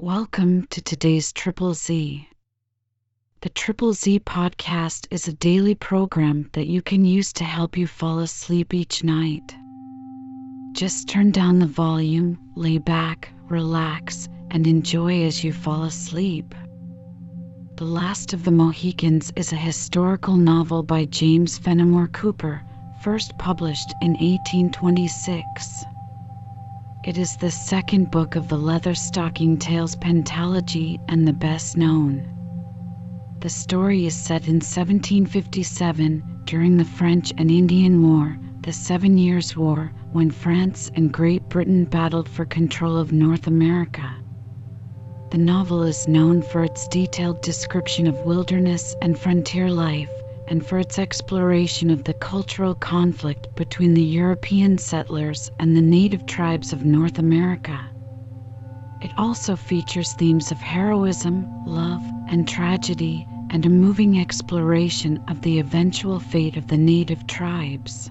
Welcome to today's Triple Z. The Triple Z podcast is a daily program that you can use to help you fall asleep each night. Just turn down the volume, lay back, relax, and enjoy as you fall asleep. The Last of the Mohicans is a historical novel by James Fenimore Cooper, first published in 1826. It is the second book of the Leatherstocking Tales pentalogy and the best known. The story is set in 1757 during the French and Indian War, the 7 Years' War, when France and Great Britain battled for control of North America. The novel is known for its detailed description of wilderness and frontier life, and for its exploration of the cultural conflict between the European settlers and the native tribes of North America. It also features themes of heroism, love, and tragedy, and a moving exploration of the eventual fate of the native tribes.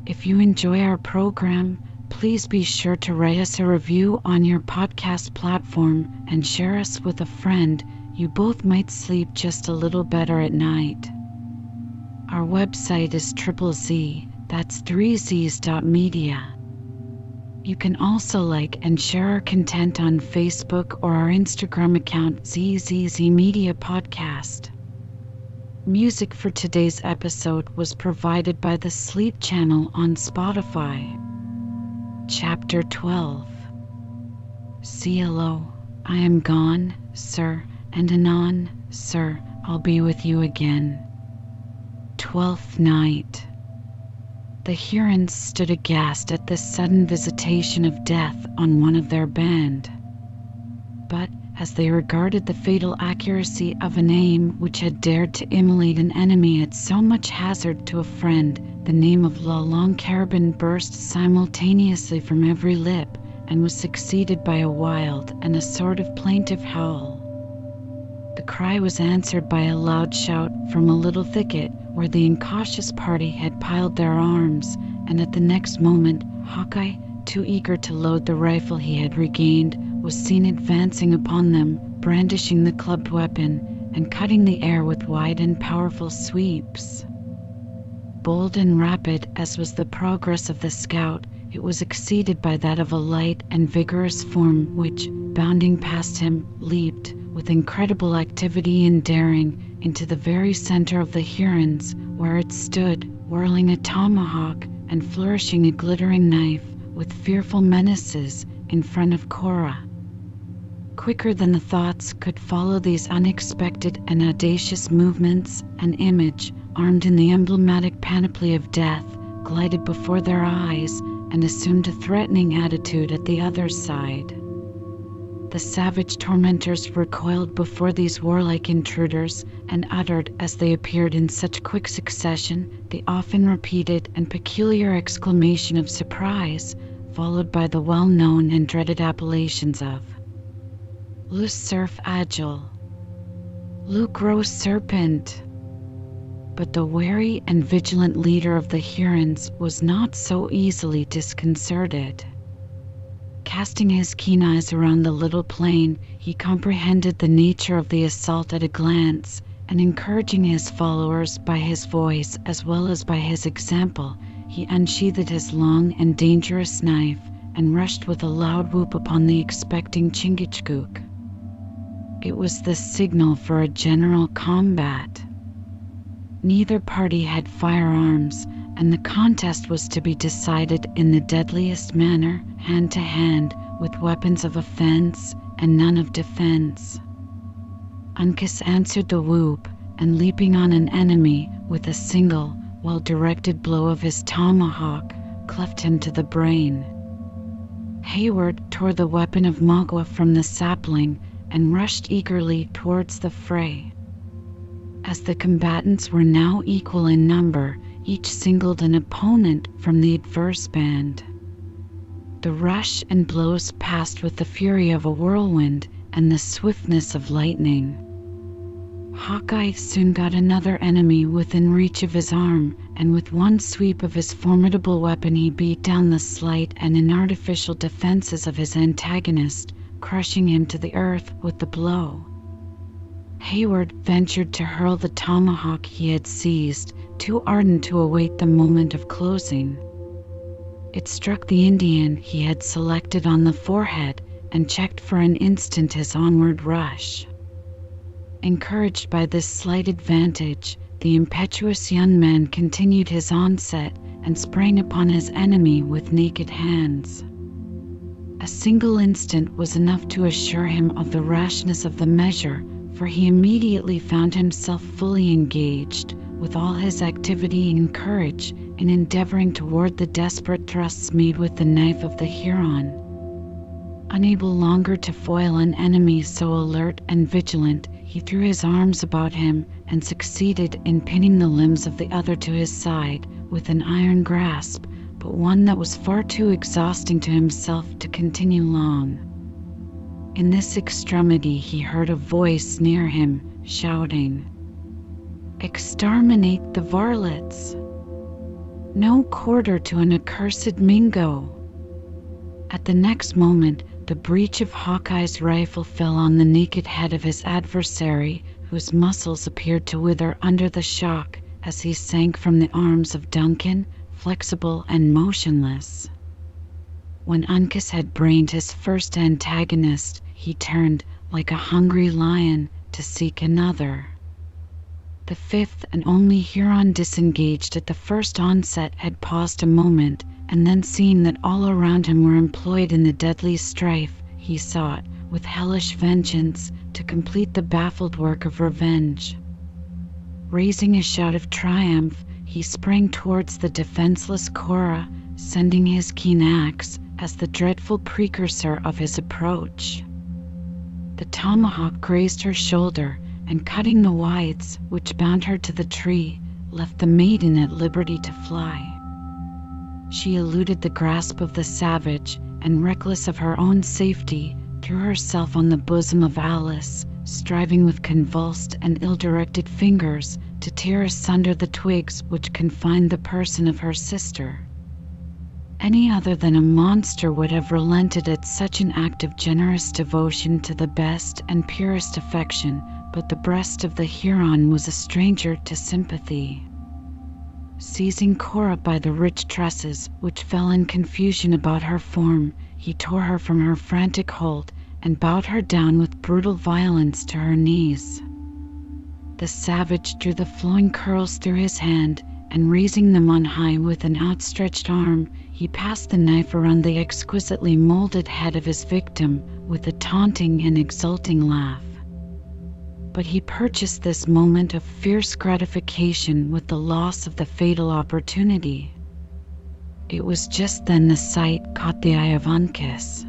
If you enjoy our program, please be sure to write us a review on your podcast platform and share us with a friend. You both might sleep just a little better at night. Our website is ZZZ, that's 3z's.media. You can also like and share our content on Facebook or our Instagram account ZZZ Media Podcast. Music for today's episode was provided by the Sleep Channel on Spotify. Chapter 12. CLO, I am gone, sir, and anon, sir, I'll be with you again. 12th Night. The Hurons stood aghast at this sudden visitation of death on one of their band. But, as they regarded the fatal accuracy of an aim which had dared to immolate an enemy at so much hazard to a friend, the name of La Longue Carabine burst simultaneously from every lip, and was succeeded by a wild and a sort of plaintive howl. The cry was answered by a loud shout from a little thicket where the incautious party had piled their arms, and at the next moment Hawkeye, too eager to load the rifle he had regained, was seen advancing upon them, brandishing the clubbed weapon, and cutting the air with wide and powerful sweeps. Bold and rapid as was the progress of the scout, it was exceeded by that of a light and vigorous form which, bounding past him, leaped, with incredible activity and daring, into the very center of the Hurons, where it stood, whirling a tomahawk and flourishing a glittering knife, with fearful menaces, in front of Cora. Quicker than the thoughts could follow these unexpected and audacious movements, an image, armed in the emblematic panoply of death, glided before their eyes and assumed a threatening attitude at the other side. The savage tormentors recoiled before these warlike intruders, and uttered, as they appeared in such quick succession, the often repeated and peculiar exclamation of surprise, followed by the well-known and dreaded appellations of "Le Cerf Agile," "Le Gros Serpent." But the wary and vigilant leader of the Hurons was not so easily disconcerted. Casting his keen eyes around the little plain, he comprehended the nature of the assault at a glance, and encouraging his followers by his voice as well as by his example, he unsheathed his long and dangerous knife, and rushed with a loud whoop upon the expecting Chingachgook. It was the signal for a general combat. Neither party had firearms, and the contest was to be decided in the deadliest manner, hand to hand, with weapons of offense and none of defense. Uncas answered the whoop, and leaping on an enemy with a single, well-directed blow of his tomahawk, cleft him to the brain. Hayward tore the weapon of Magua from the sapling, and rushed eagerly towards the fray. As the combatants were now equal in number, each singled an opponent from the adverse band. The rush and blows passed with the fury of a whirlwind and the swiftness of lightning. Hawkeye soon got another enemy within reach of his arm, and with one sweep of his formidable weapon he beat down the slight and inartificial defenses of his antagonist, crushing him to the earth with the blow. Hayward ventured to hurl the tomahawk he had seized, too ardent to await the moment of closing. It struck the Indian he had selected on the forehead and checked for an instant his onward rush. Encouraged by this slight advantage, the impetuous young man continued his onset and sprang upon his enemy with naked hands. A single instant was enough to assure him of the rashness of the measure, for he immediately found himself fully engaged, with all his activity and courage, in endeavoring to ward the desperate thrusts made with the knife of the Huron. Unable longer to foil an enemy so alert and vigilant, he threw his arms about him and succeeded in pinning the limbs of the other to his side with an iron grasp, but one that was far too exhausting to himself to continue long. In this extremity he heard a voice near him, shouting, "Exterminate the varlets! No quarter to an accursed Mingo!" At the next moment, the breech of Hawkeye's rifle fell on the naked head of his adversary, whose muscles appeared to wither under the shock as he sank from the arms of Duncan, flexible and motionless. When Uncas had brained his first antagonist, he turned, like a hungry lion, to seek another. The fifth and only Huron disengaged at the first onset had paused a moment, and then seeing that all around him were employed in the deadly strife, he sought, with hellish vengeance, to complete the baffled work of revenge. Raising a shout of triumph, he sprang towards the defenseless Cora, sending his keen axe as the dreadful precursor of his approach. The tomahawk grazed her shoulder, and cutting the withes which bound her to the tree, left the maiden at liberty to fly. She eluded the grasp of the savage, and reckless of her own safety, threw herself on the bosom of Alice, striving with convulsed and ill-directed fingers to tear asunder the twigs which confined the person of her sister. Any other than a monster would have relented at such an act of generous devotion to the best and purest affection, but the breast of the Huron was a stranger to sympathy. Seizing Cora by the rich tresses, which fell in confusion about her form, he tore her from her frantic hold and bowed her down with brutal violence to her knees. The savage drew the flowing curls through his hand, and raising them on high with an outstretched arm, he passed the knife around the exquisitely molded head of his victim with a taunting and exulting laugh. But he purchased this moment of fierce gratification with the loss of the fatal opportunity. It was just then the sight caught the eye of Uncas.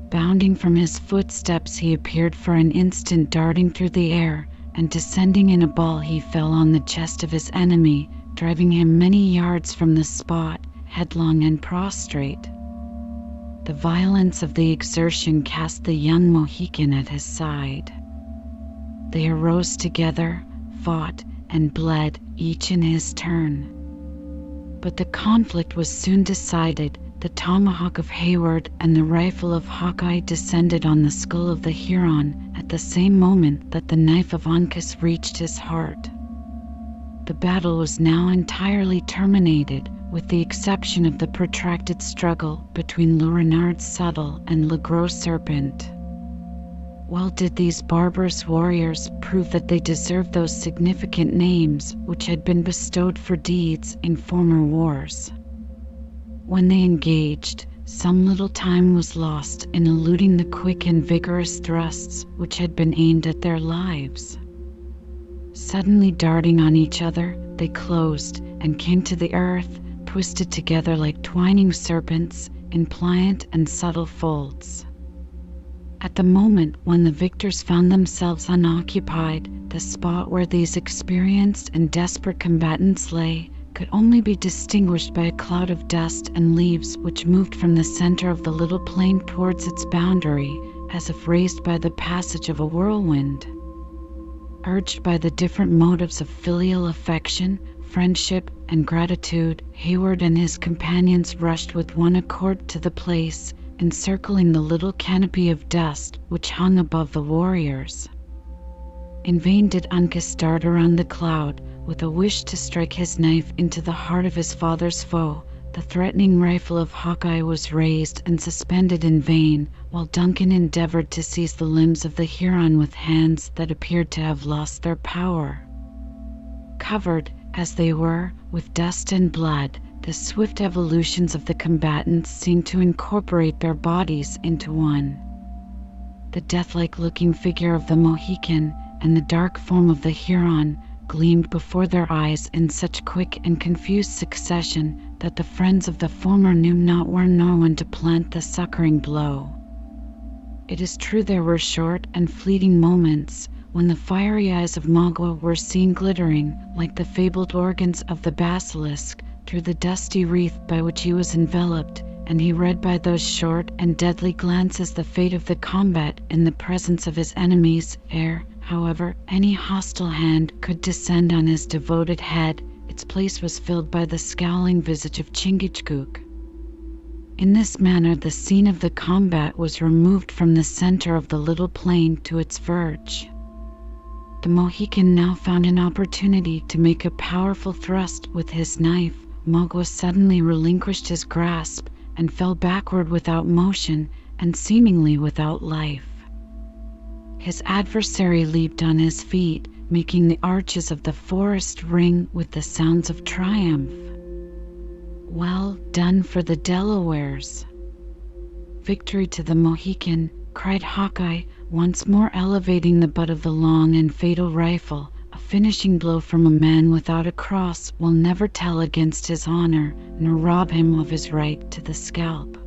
Bounding from his footsteps, he appeared for an instant, darting through the air, and descending in a ball he fell on the chest of his enemy, driving him many yards from the spot, headlong and prostrate. The violence of the exertion cast the young Mohican at his side. They arose together, fought, and bled, each in his turn. But the conflict was soon decided. The tomahawk of Hayward and the rifle of Hawkeye descended on the skull of the Huron at the same moment that the knife of Uncas reached his heart. The battle was now entirely terminated, with the exception of the protracted struggle between Le Renard Subtle and Le Gros Serpent. Well did these barbarous warriors prove that they deserved those significant names which had been bestowed for deeds in former wars. When they engaged, some little time was lost in eluding the quick and vigorous thrusts which had been aimed at their lives. Suddenly darting on each other, they closed and came to the earth, twisted together like twining serpents in pliant and subtle folds. At the moment when the victors found themselves unoccupied, the spot where these experienced and desperate combatants lay could only be distinguished by a cloud of dust and leaves which moved from the center of the little plain towards its boundary, as if raised by the passage of a whirlwind. Urged by the different motives of filial affection, friendship, and gratitude, Hayward and his companions rushed with one accord to the place, encircling the little canopy of dust which hung above the warriors. In vain did Uncas dart around the cloud, with a wish to strike his knife into the heart of his father's foe. The threatening rifle of Hawkeye was raised and suspended in vain, while Duncan endeavored to seize the limbs of the Huron with hands that appeared to have lost their power. Covered, as they were, with dust and blood, the swift evolutions of the combatants seemed to incorporate their bodies into one. The death-like-looking figure of the Mohican and the dark form of the Huron gleamed before their eyes in such quick and confused succession that the friends of the former knew not where nor when to plant the succoring blow. It is true there were short and fleeting moments when the fiery eyes of Magua were seen glittering like the fabled organs of the basilisk through the dusty wreath by which he was enveloped, and he read by those short and deadly glances the fate of the combat in the presence of his enemies. Ere, however, any hostile hand could descend on his devoted head, its place was filled by the scowling visage of Chingachgook. In this manner the scene of the combat was removed from the center of the little plain to its verge. The Mohican now found an opportunity to make a powerful thrust with his knife. Magua suddenly relinquished his grasp and fell backward without motion and seemingly without life. His adversary leaped on his feet, making the arches of the forest ring with the sounds of triumph. "Well done for the Delawares!" "Victory to the Mohican!" cried Hawkeye, once more elevating the butt of the long and fatal rifle. "A finishing blow from a man without a cross will never tell against his honor, nor rob him of his right to the scalp."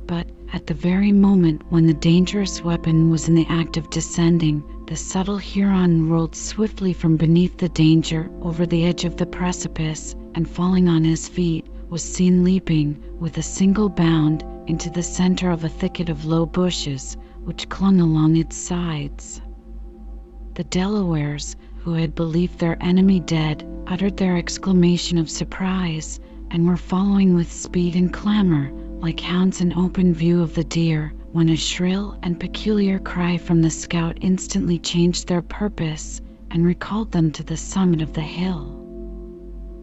But at the very moment when the dangerous weapon was in the act of descending, the subtle Huron rolled swiftly from beneath the danger over the edge of the precipice, and falling on his feet, was seen leaping, with a single bound, into the center of a thicket of low bushes, which clung along its sides. The Delawares, who had believed their enemy dead, uttered their exclamation of surprise, and were following with speed and clamor, like hounds in open view of the deer, when a shrill and peculiar cry from the scout instantly changed their purpose and recalled them to the summit of the hill.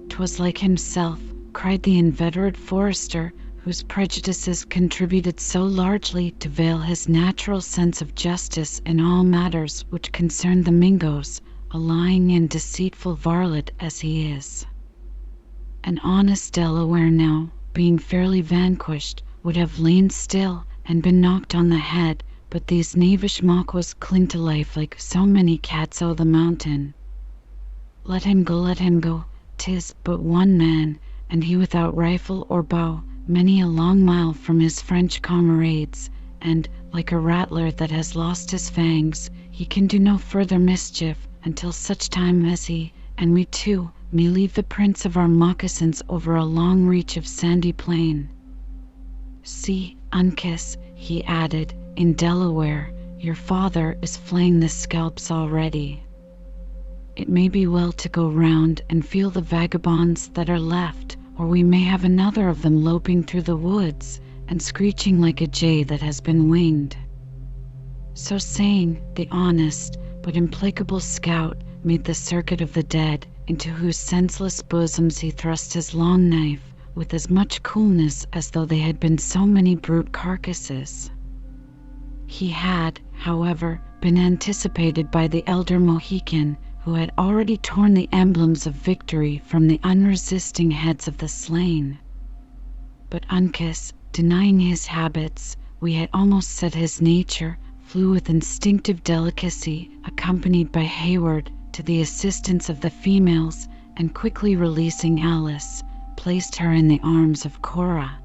"'Twas like himself," cried the inveterate forester, whose prejudices contributed so largely to veil his natural sense of justice in all matters which concerned the Mingos, a lying and deceitful varlet as he is. An honest Delaware now, being fairly vanquished, would have lain still and been knocked on the head, but these knavish Maquas cling to life like so many cats o' the mountain. "Let him go, 'tis but one man, and he without rifle or bow, many a long mile from his French comrades, and, like a rattler that has lost his fangs, he can do no further mischief until such time as he, and we too, may leave the prints of our moccasins over a long reach of sandy plain. See, Uncas," he added, in Delaware, "your father is flaying the scalps already. It may be well to go round and feel the vagabonds that are left, or we may have another of them loping through the woods and screeching like a jay that has been winged." So saying, the honest but implacable scout made the circuit of the dead, into whose senseless bosoms he thrust his long knife with as much coolness as though they had been so many brute carcasses. He had, however, been anticipated by the elder Mohican, who had already torn the emblems of victory from the unresisting heads of the slain. But Uncas, denying his habits, we had almost said his nature, flew with instinctive delicacy, accompanied by Hayward, to the assistance of the females, and quickly releasing Alice, placed her in the arms of Cora.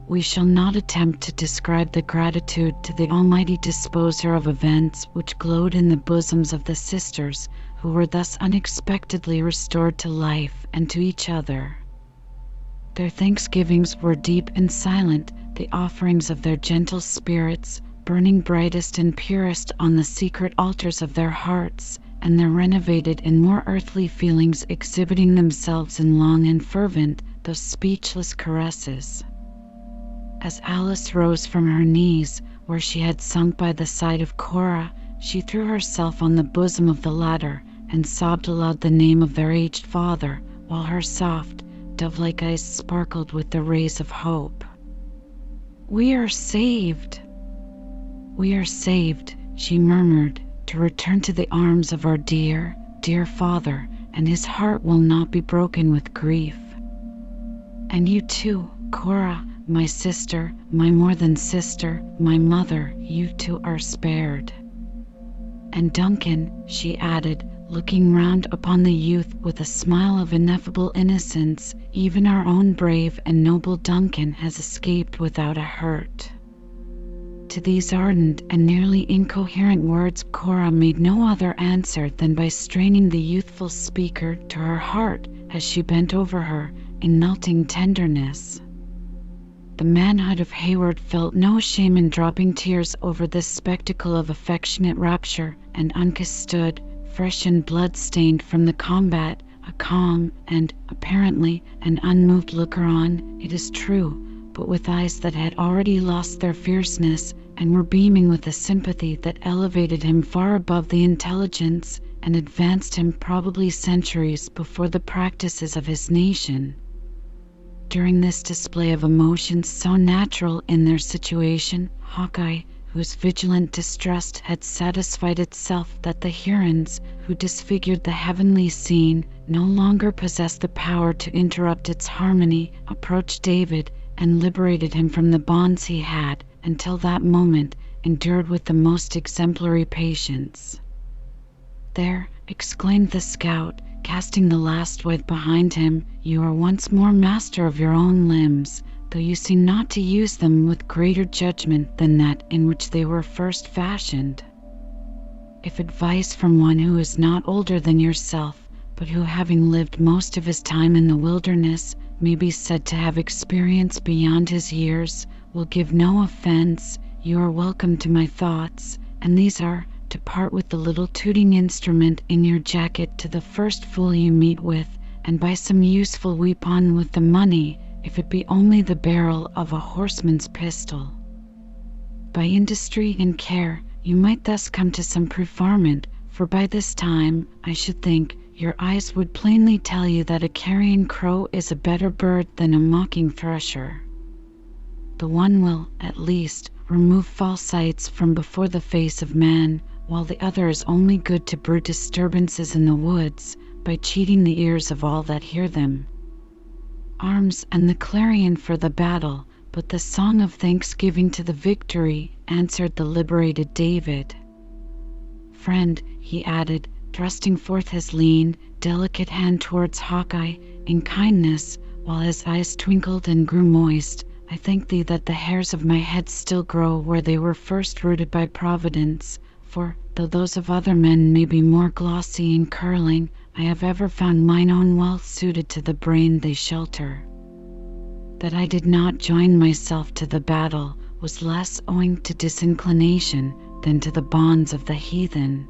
We shall not attempt to describe the gratitude to the Almighty Disposer of events which glowed in the bosoms of the sisters, who were thus unexpectedly restored to life and to each other. Their thanksgivings were deep and silent, the offerings of their gentle spirits burning brightest and purest on the secret altars of their hearts, and their renovated and more earthly feelings exhibiting themselves in long and fervent, though speechless caresses. As Alice rose from her knees, where she had sunk by the side of Cora, she threw herself on the bosom of the latter and sobbed aloud the name of their aged father, while her soft, dove-like eyes sparkled with the rays of hope. "We are saved! We are saved," she murmured, "to return to the arms of our dear, dear father, and his heart will not be broken with grief. And you too, Cora, my sister, my more than sister, my mother, you too are spared. And Duncan," she added, looking round upon the youth with a smile of ineffable innocence, "even our own brave and noble Duncan has escaped without a hurt." To these ardent and nearly incoherent words Cora made no other answer than by straining the youthful speaker to her heart as she bent over her in melting tenderness. The manhood of Hayward felt no shame in dropping tears over this spectacle of affectionate rapture, and Uncas stood, fresh and blood-stained from the combat, a calm and, apparently, an unmoved looker-on, it is true, but with eyes that had already lost their fierceness and were beaming with a sympathy that elevated him far above the intelligence and advanced him probably centuries before the practices of his nation. During this display of emotions so natural in their situation, Hawkeye, whose vigilant distrust had satisfied itself that the Hurons who disfigured the heavenly scene no longer possessed the power to interrupt its harmony, approached David and liberated him from the bonds he had, until that moment, endured with the most exemplary patience. "There," exclaimed the scout, casting the last weight behind him, "you are once more master of your own limbs, though you seem not to use them with greater judgment than that in which they were first fashioned. If advice from one who is not older than yourself, but who, having lived most of his time in the wilderness, may be said to have experience beyond his years, will give no offense, you are welcome to my thoughts, and these are, to part with the little tooting instrument in your jacket to the first fool you meet with, and buy some useful weapon with the money, if it be only the barrel of a horseman's pistol. By industry and care, you might thus come to some preferment, for by this time, I should think, your eyes would plainly tell you that a carrion crow is a better bird than a mocking thrusher. The one will, at least, remove false sights from before the face of man, while the other is only good to brew disturbances in the woods, by cheating the ears of all that hear them. Arms and the clarion for the battle, but the song of thanksgiving to the victory, answered the liberated David. Friend," he added, thrusting forth his lean, delicate hand towards Hawkeye, in kindness, while his eyes twinkled and grew moist, "I thank thee that the hairs of my head still grow where they were first rooted by Providence, for, though those of other men may be more glossy and curling, I have ever found mine own well suited to the brain they shelter. That I did not join myself to the battle was less owing to disinclination than to the bonds of the heathen.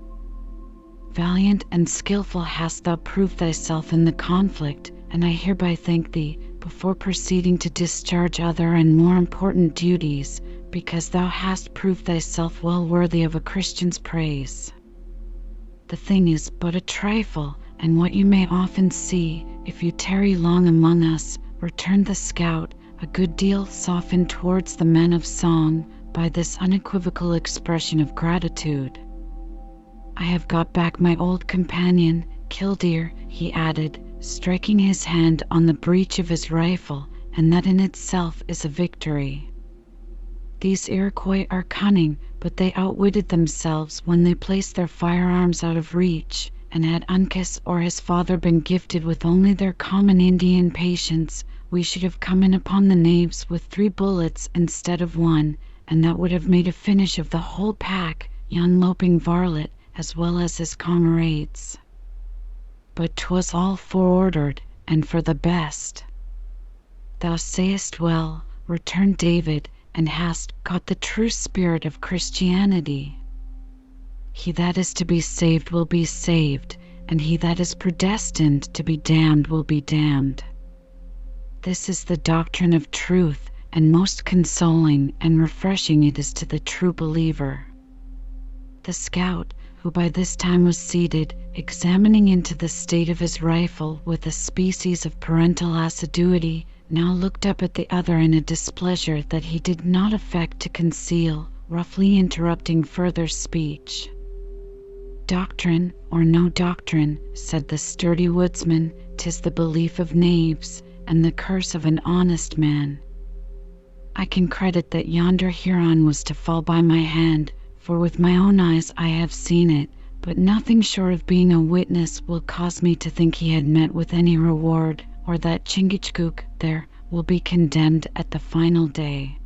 Valiant and skilful hast thou proved thyself in the conflict, and I hereby thank thee, before proceeding to discharge other and more important duties, because thou hast proved thyself well worthy of a Christian's praise. The thing is but a trifle, and what you may often see, if you tarry long among us," returned the scout, a good deal softened towards the men of song by this unequivocal expression of gratitude. "I have got back my old companion, Killdeer," he added, striking his hand on the breech of his rifle, "and that in itself is a victory. These Iroquois are cunning, but they outwitted themselves when they placed their firearms out of reach, and had Uncas or his father been gifted with only their common Indian patience, we should have come in upon the knaves with 3 bullets instead of 1, and that would have made a finish of the whole pack, yon loping varlet, as well as his comrades. But 'twas all foreordered, and for the best." "Thou sayest well," returned David, "and hast caught the true spirit of Christianity. He that is to be saved will be saved, and he that is predestined to be damned will be damned. This is the doctrine of truth, and most consoling and refreshing it is to the true believer." The scout, who by this time was seated, examining into the state of his rifle with a species of parental assiduity, now looked up at the other in a displeasure that he did not affect to conceal, roughly interrupting further speech. "Doctrine or no doctrine," said the sturdy woodsman, "'tis the belief of knaves, and the curse of an honest man. I can credit that yonder Huron was to fall by my hand, for with my own eyes I have seen it, but nothing short of being a witness will cause me to think he had met with any reward, or that Chingachgook there will be condemned at the final day."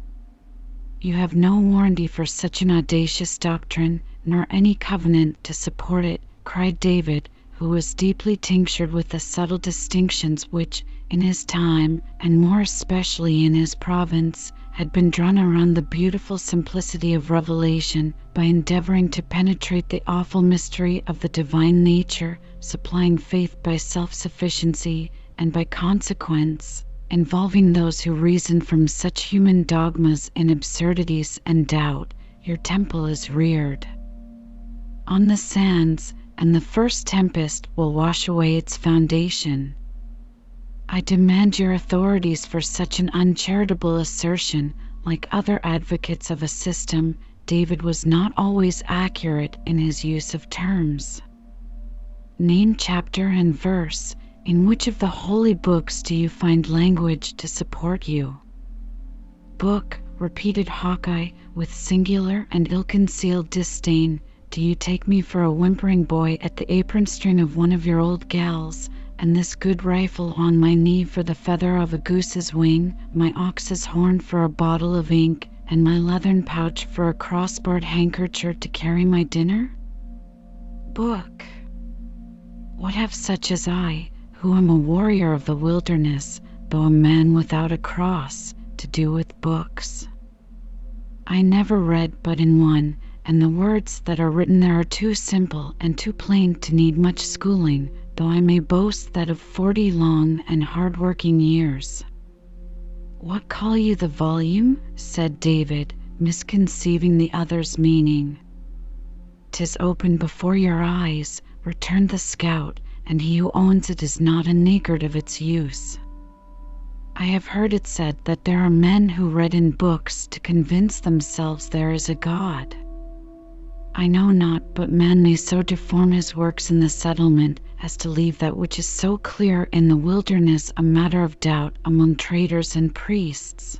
"You have no warranty for such an audacious doctrine, nor any covenant to support it," cried David, who was deeply tinctured with the subtle distinctions which, in his time, and more especially in his province, had been drawn around the beautiful simplicity of revelation, by endeavoring to penetrate the awful mystery of the divine nature, supplying faith by self-sufficiency, and by consequence involving those who reason from such human dogmas in absurdities and doubt. "Your temple is reared on the sands, and the first tempest will wash away its foundation. I demand your authorities for such an uncharitable assertion." Like other advocates of a system, David was not always accurate in his use of terms. "Name chapter and verse. In which of the holy books do you find language to support you?" "Book," repeated Hawkeye, with singular and ill-concealed disdain. "Do you take me for a whimpering boy at the apron-string of one of your old gals, and this good rifle on my knee for the feather of a goose's wing, my ox's horn for a bottle of ink, and my leathern pouch for a crossbarred handkercher to carry my dinner? Book! What have such as I, who am a warrior of the wilderness, though a man without a cross, to do with books? I never read but in one, and the words that are written there are too simple and too plain to need much schooling, though I may boast that of 40 long and hard-working years." "What call you the volume?" said David, misconceiving the other's meaning. "'Tis open before your eyes," returned the scout, "and he who owns it is not a niggard of its use. I have heard it said that there are men who read in books to convince themselves there is a God. I know not but man may so deform his works in the settlement as to leave that which is so clear in the wilderness a matter of doubt among traders and priests.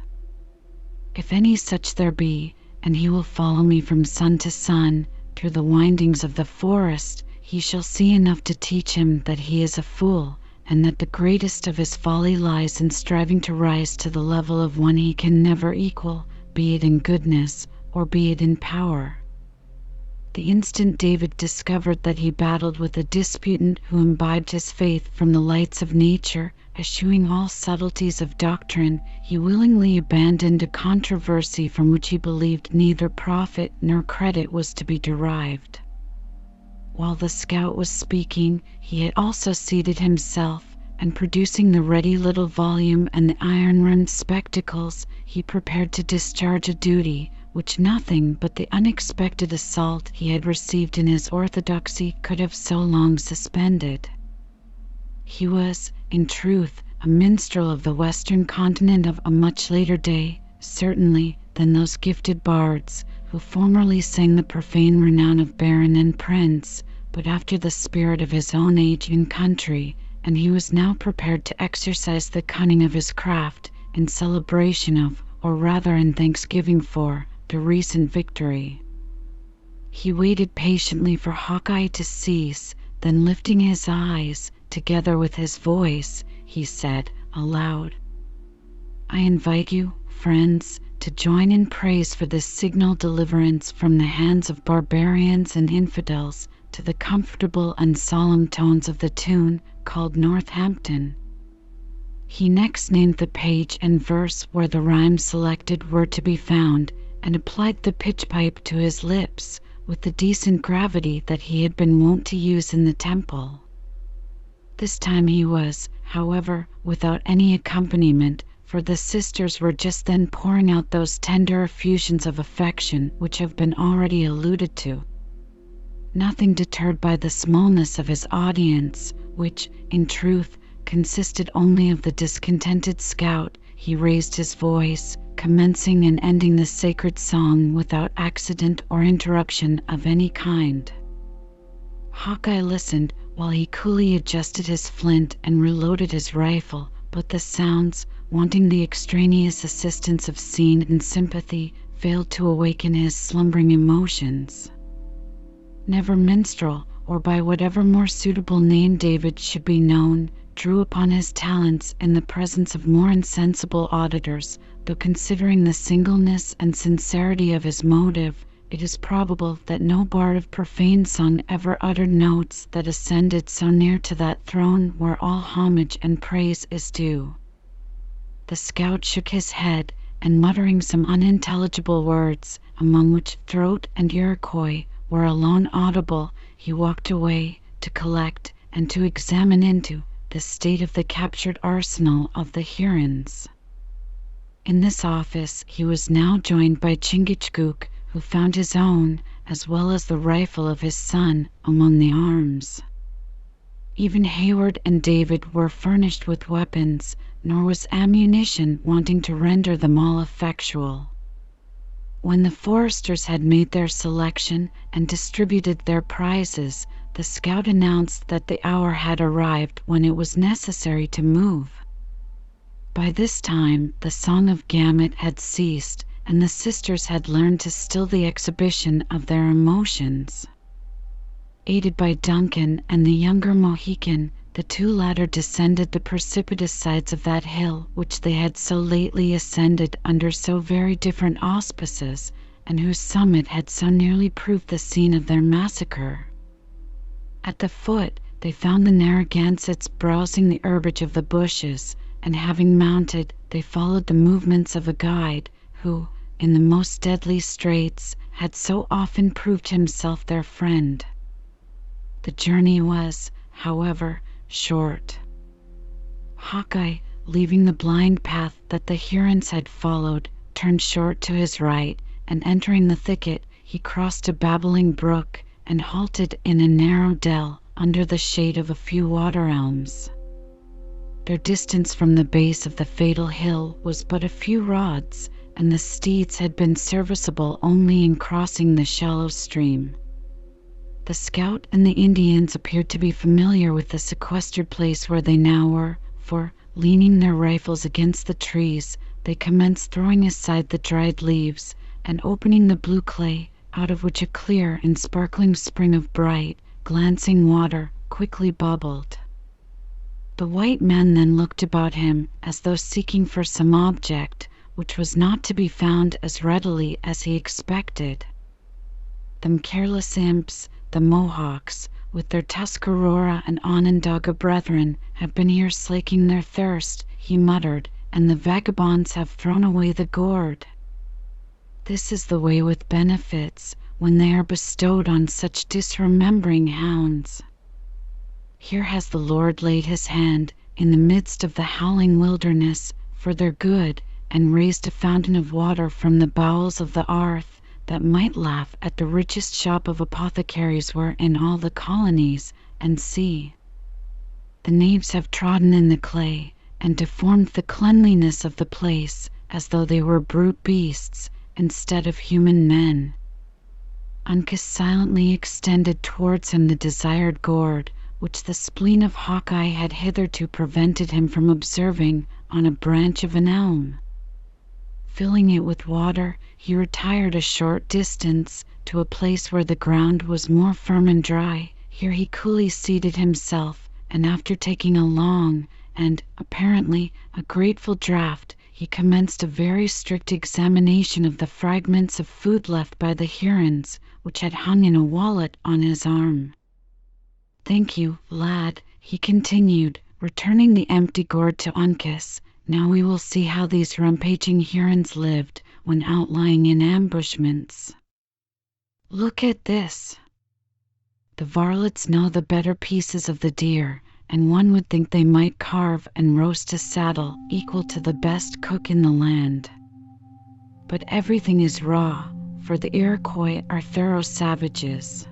If any such there be, and he will follow me from sun to sun, through the windings of the forest, he shall see enough to teach him that he is a fool, and that the greatest of his folly lies in striving to rise to the level of one he can never equal, be it in goodness or be it in power." The instant David discovered that he battled with a disputant who imbibed his faith from the lights of nature, eschewing all subtleties of doctrine, he willingly abandoned a controversy from which he believed neither profit nor credit was to be derived. While the scout was speaking, he had also seated himself, and producing the ready little volume and the iron-rimmed spectacles, he prepared to discharge a duty which nothing but the unexpected assault he had received in his orthodoxy could have so long suspended. He was, in truth, a minstrel of the western continent of a much later day, certainly, than those gifted bards who formerly sang the profane renown of baron and prince, but after the spirit of his own age and country, and he was now prepared to exercise the cunning of his craft in celebration of, or rather in thanksgiving for, the recent victory. He waited patiently for Hawkeye to cease, then lifting his eyes, together with his voice, he said aloud, "I invite you, friends, to join in praise for this signal deliverance from the hands of barbarians and infidels, to the comfortable and solemn tones of the tune called Northampton." He next named the page and verse where the rhymes selected were to be found, and applied the pitch-pipe to his lips with the decent gravity that he had been wont to use in the temple. This time he was, however, without any accompaniment, for the sisters were just then pouring out those tender effusions of affection which have been already alluded to. Nothing deterred by the smallness of his audience, which, in truth, consisted only of the discontented scout, he raised his voice, commencing and ending the sacred song without accident or interruption of any kind. Hawkeye listened while he coolly adjusted his flint and reloaded his rifle, but the sounds, wanting the extraneous assistance of scene and sympathy, failed to awaken his slumbering emotions. Never minstrel, or by whatever more suitable name David should be known, drew upon his talents in the presence of more insensible auditors, though considering the singleness and sincerity of his motive, it is probable that no bard of profane song ever uttered notes that ascended so near to that throne where all homage and praise is due. The scout shook his head, and muttering some unintelligible words, among which throat and Iroquois were alone audible, he walked away to collect and to examine into the state of the captured arsenal of the Hurons. In this office he was now joined by Chingachgook, who found his own, as well as the rifle of his son, among the arms. Even Hayward and David were furnished with weapons, nor was ammunition wanting to render them all effectual. When the foresters had made their selection and distributed their prizes, the scout announced that the hour had arrived when it was necessary to move. By this time the song of Gamut had ceased, and the sisters had learned to still the exhibition of their emotions. Aided by Duncan and the younger Mohican, the two latter descended the precipitous sides of that hill which they had so lately ascended under so very different auspices, and whose summit had so nearly proved the scene of their massacre. At the foot they found the Narragansetts browsing the herbage of the bushes, and having mounted, they followed the movements of a guide, who, in the most deadly straits, had so often proved himself their friend. The journey was, however, short. Hawkeye, leaving the blind path that the Hurons had followed, turned short to his right, and entering the thicket, he crossed a babbling brook and halted in a narrow dell under the shade of a few water elms. Their distance from the base of the fatal hill was but a few rods, and the steeds had been serviceable only in crossing the shallow stream. The scout and the Indians appeared to be familiar with the sequestered place where they now were, for, leaning their rifles against the trees, they commenced throwing aside the dried leaves, and opening the blue clay, out of which a clear and sparkling spring of bright, glancing water quickly bubbled. The white man then looked about him as though seeking for some object, which was not to be found as readily as he expected. Them careless imps, the Mohawks, with their Tuscarora and Onondaga brethren, have been here slaking their thirst, he muttered, and the vagabonds have thrown away the gourd. This is the way with benefits, when they are bestowed on such disremembering hounds. Here has the Lord laid his hand, in the midst of the howling wilderness, for their good, and raised a fountain of water from the bowels of the earth, that might laugh at the richest shop of apothecaries were in all the colonies, and see. The knaves have trodden in the clay, and deformed the cleanliness of the place, as though they were brute beasts, instead of human men. Uncas silently extended towards him the desired gourd, which the spleen of Hawkeye had hitherto prevented him from observing on a branch of an elm. Filling it with water, he retired a short distance to a place where the ground was more firm and dry. Here he coolly seated himself, and after taking a long and, apparently, a grateful draught, he commenced a very strict examination of the fragments of food left by the Hurons, which had hung in a wallet on his arm. "Thank you, lad," he continued, returning the empty gourd to Uncas. "Now we will see how these rampaging Hurons lived when out lying in ambushments. Look at this. The varlets know the better pieces of the deer, and one would think they might carve and roast a saddle equal to the best cook in the land. But everything is raw, for the Iroquois are thorough savages.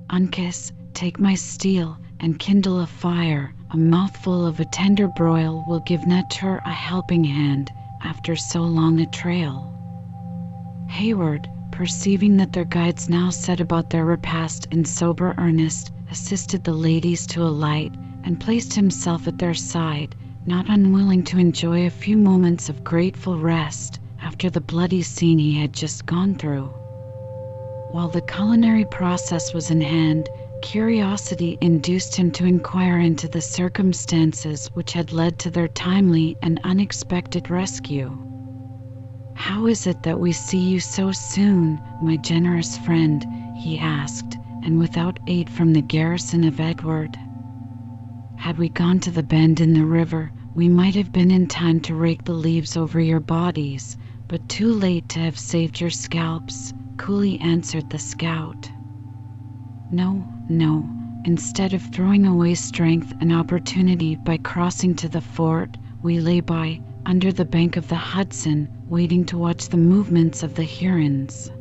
Uncas, take my steel and kindle a fire. A mouthful of a tender broil will give nature a helping hand after so long a trail. Hayward, perceiving that their guides now set about their repast in sober earnest, assisted the ladies to alight and placed himself at their side, not unwilling to enjoy a few moments of grateful rest after the bloody scene he had just gone through. While the culinary process was in hand, curiosity induced him to inquire into the circumstances which had led to their timely and unexpected rescue. "How is it that we see you so soon, my generous friend?" he asked, and without aid from the garrison of Edward. "Had we gone to the bend in the river, we might have been in time to rake the leaves over your bodies, but too late to have saved your scalps," coolly answered the scout. No. Instead of throwing away strength and opportunity by crossing to the fort, we lay by, under the bank of the Hudson, waiting to watch the movements of the Hurons."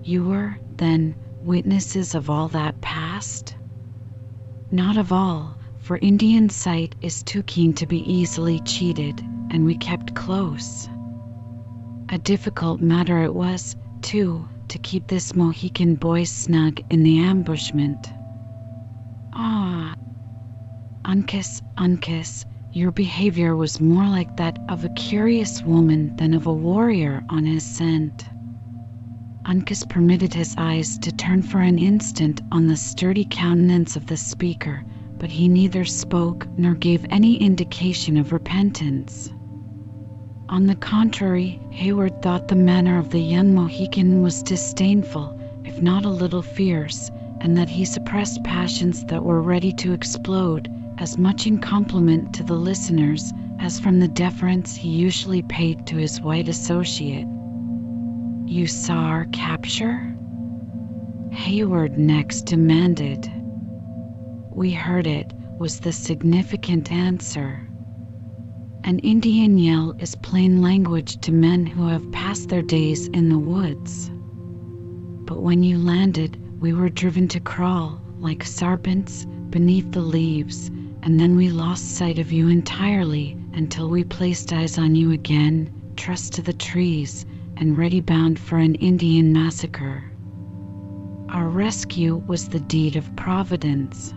"You were, then, witnesses of all that passed?" "Not of all, for Indian sight is too keen to be easily cheated, and we kept close. A difficult matter it was, too, to keep this Mohican boy snug in the ambushment." "Ah, Uncas, your behavior was more like that of a curious woman than of a warrior on his scent." Uncas permitted his eyes to turn for an instant on the sturdy countenance of the speaker, but he neither spoke nor gave any indication of repentance. On the contrary, Hayward thought the manner of the young Mohican was disdainful, if not a little fierce, and that he suppressed passions that were ready to explode, as much in compliment to the listeners as from the deference he usually paid to his white associate. "You saw our capture?" Hayward next demanded. "We heard it," was the significant answer. An Indian yell is plain language to men who have passed their days in the woods. "But when you landed, we were driven to crawl, like serpents, beneath the leaves, and then we lost sight of you entirely until we placed eyes on you again, trussed to the trees, and ready bound for an Indian massacre. Our rescue was the deed of Providence.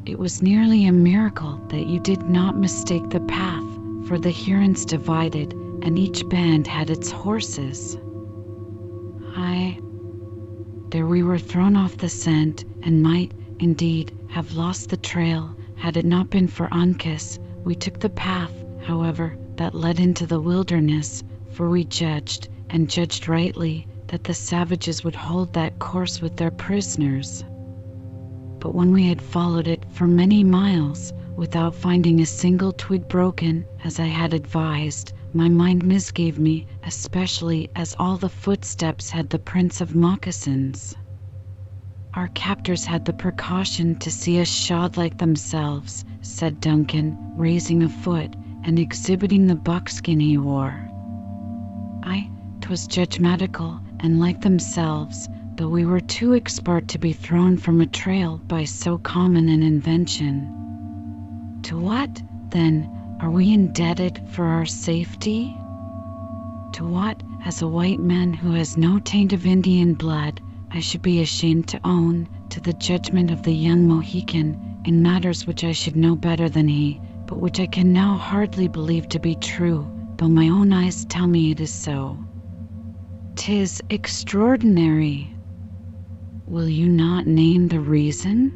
It was nearly a miracle that you did not mistake the path, for the Hurons divided, and each band had its horses. There we were thrown off the scent, and might, indeed, have lost the trail, had it not been for Uncas. We took the path, however, that led into the wilderness, for we judged, and judged rightly, that the savages would hold that course with their prisoners. But when we had followed it for many miles, without finding a single twig broken, as I had advised, my mind misgave me, especially as all the footsteps had the prints of moccasins. Our captors had the precaution to see us shod like themselves," said Duncan, raising a foot and exhibiting the buckskin he wore. "'Twas judgmatical, and like themselves, though we were too expert to be thrown from a trail by so common an invention." "To what, then, are we indebted for our safety?" "To what, as a white man who has no taint of Indian blood, I should be ashamed to own, to the judgment of the young Mohican, in matters which I should know better than he, but which I can now hardly believe to be true, though my own eyes tell me it is so." "'Tis extraordinary." "Will you not name the reason?"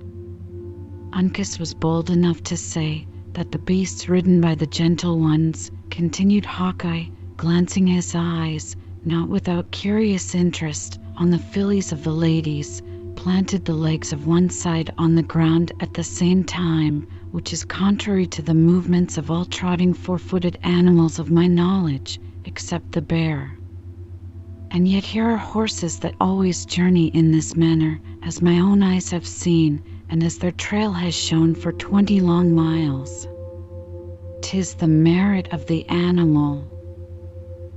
Uncas was bold enough to say that the beasts ridden by the gentle ones, continued Hawkeye, glancing his eyes, not without curious interest, on the fillies of the ladies, planted the legs of one side on the ground at the same time, which is contrary to the movements of all trotting four-footed animals of my knowledge, except the bear. And yet here are horses that always journey in this manner, as my own eyes have seen, and as their trail has shown for 20 long miles. 'Tis the merit of the animal.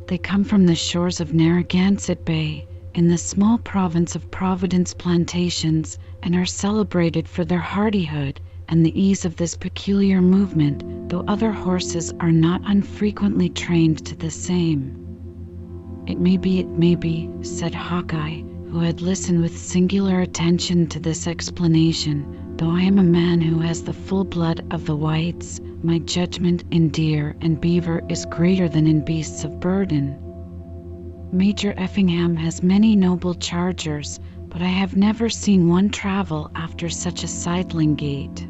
They come from the shores of Narragansett Bay, in the small province of Providence Plantations, and are celebrated for their hardihood and the ease of this peculiar movement, though other horses are not unfrequently trained to the same. It may be, said Hawkeye, who had listened with singular attention to this explanation. Though I am a man who has the full blood of the whites, my judgment in deer and beaver is greater than in beasts of burden. Major Effingham has many noble chargers, but I have never seen one travel after such a sidling gait.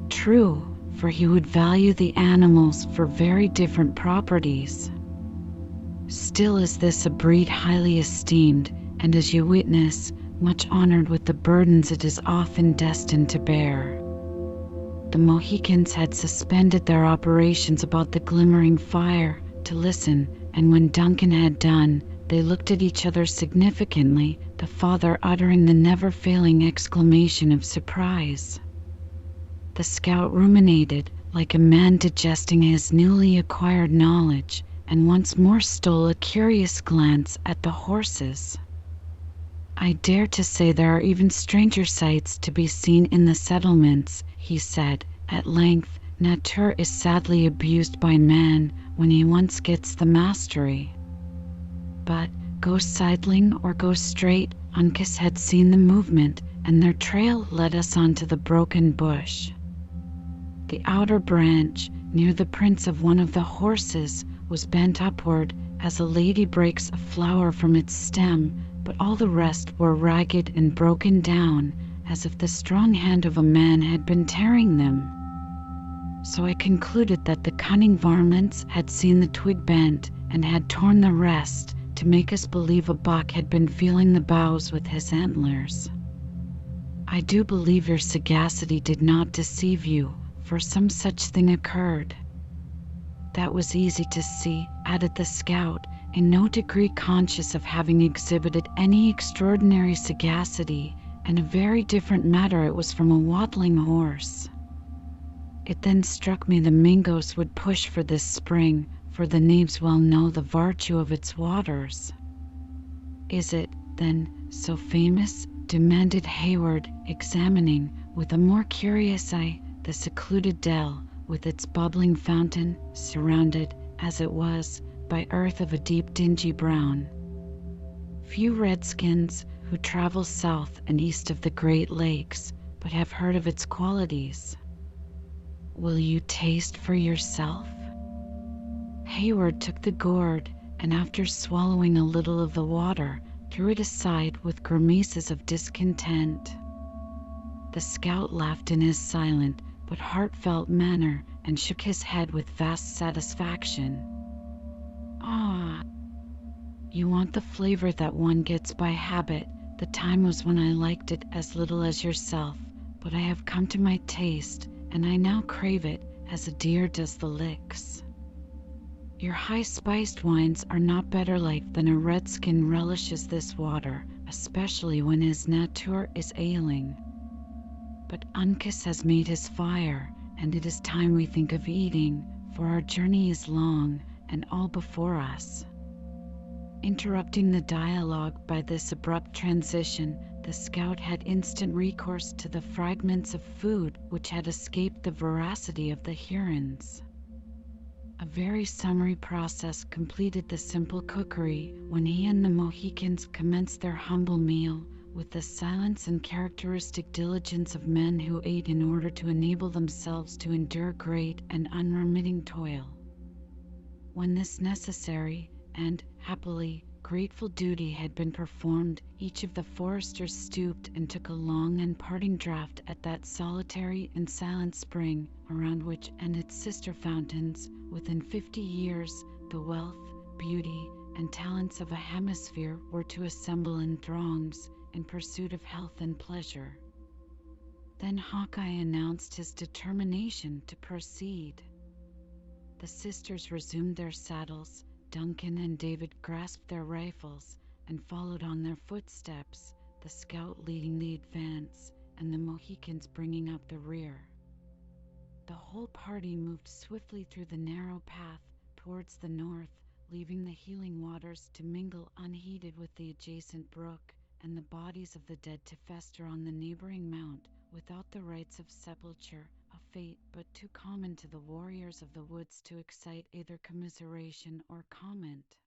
True, for he would value the animals for very different properties. Still is this a breed highly esteemed, and as you witness, much honored with the burdens it is often destined to bear. The Mohicans had suspended their operations about the glimmering fire to listen, and when Duncan had done, they looked at each other significantly, the father uttering the never-failing exclamation of surprise. The scout ruminated, like a man digesting his newly acquired knowledge, and once more stole a curious glance at the horses. I dare to say there are even stranger sights to be seen in the settlements, he said, at length. Nature is sadly abused by man when he once gets the mastery. But, go sidling or go straight, Uncas had seen the movement, and their trail led us onto the broken bush. The outer branch, near the prints of one of the horses, was bent upward, as a lady breaks a flower from its stem, but all the rest were ragged and broken down, as if the strong hand of a man had been tearing them. So I concluded that the cunning varmints had seen the twig bent, and had torn the rest, to make us believe a buck had been feeling the boughs with his antlers. I do believe your sagacity did not deceive you, for some such thing occurred. That was easy to see, added the scout, in no degree conscious of having exhibited any extraordinary sagacity, and a very different matter it was from a waddling horse. It then struck me the Mingos would push for this spring, for the knaves well know the virtue of its waters. Is it, then, so famous? Demanded Hayward, examining, with a more curious eye, the secluded dell, with its bubbling fountain, surrounded, as it was, by earth of a deep dingy brown. Few redskins who travel south and east of the Great Lakes, but have heard of its qualities. Will you taste for yourself? Hayward took the gourd, and after swallowing a little of the water, threw it aside with grimaces of discontent. The scout laughed in his silent but heartfelt manner, and shook his head with vast satisfaction. Ah, you want the flavor that one gets by habit. The time was when I liked it as little as yourself, but I have come to my taste, and I now crave it as a deer does the licks. Your high-spiced wines are not better liked than a redskin relishes this water, especially when his nature is ailing. But Uncas has made his fire, and it is time we think of eating, for our journey is long, and all before us. Interrupting the dialogue by this abrupt transition, the scout had instant recourse to the fragments of food which had escaped the voracity of the Hurons. A very summary process completed the simple cookery, when he and the Mohicans commenced their humble meal, with the silence and characteristic diligence of men who ate in order to enable themselves to endure great and unremitting toil. When this necessary, and, happily, grateful duty had been performed, each of the foresters stooped and took a long and parting draught at that solitary and silent spring, around which and its sister fountains, within 50 years, the wealth, beauty, and talents of a hemisphere were to assemble in throngs, in pursuit of health and pleasure. Then Hawkeye announced his determination to proceed. The sisters resumed their saddles, Duncan and David grasped their rifles, and followed on their footsteps, the scout leading the advance, and the Mohicans bringing up the rear. The whole party moved swiftly through the narrow path towards the north, leaving the healing waters to mingle unheeded with the adjacent brook, and the bodies of the dead to fester on the neighboring mount without the rites of sepulture, a fate but too common to the warriors of the woods to excite either commiseration or comment.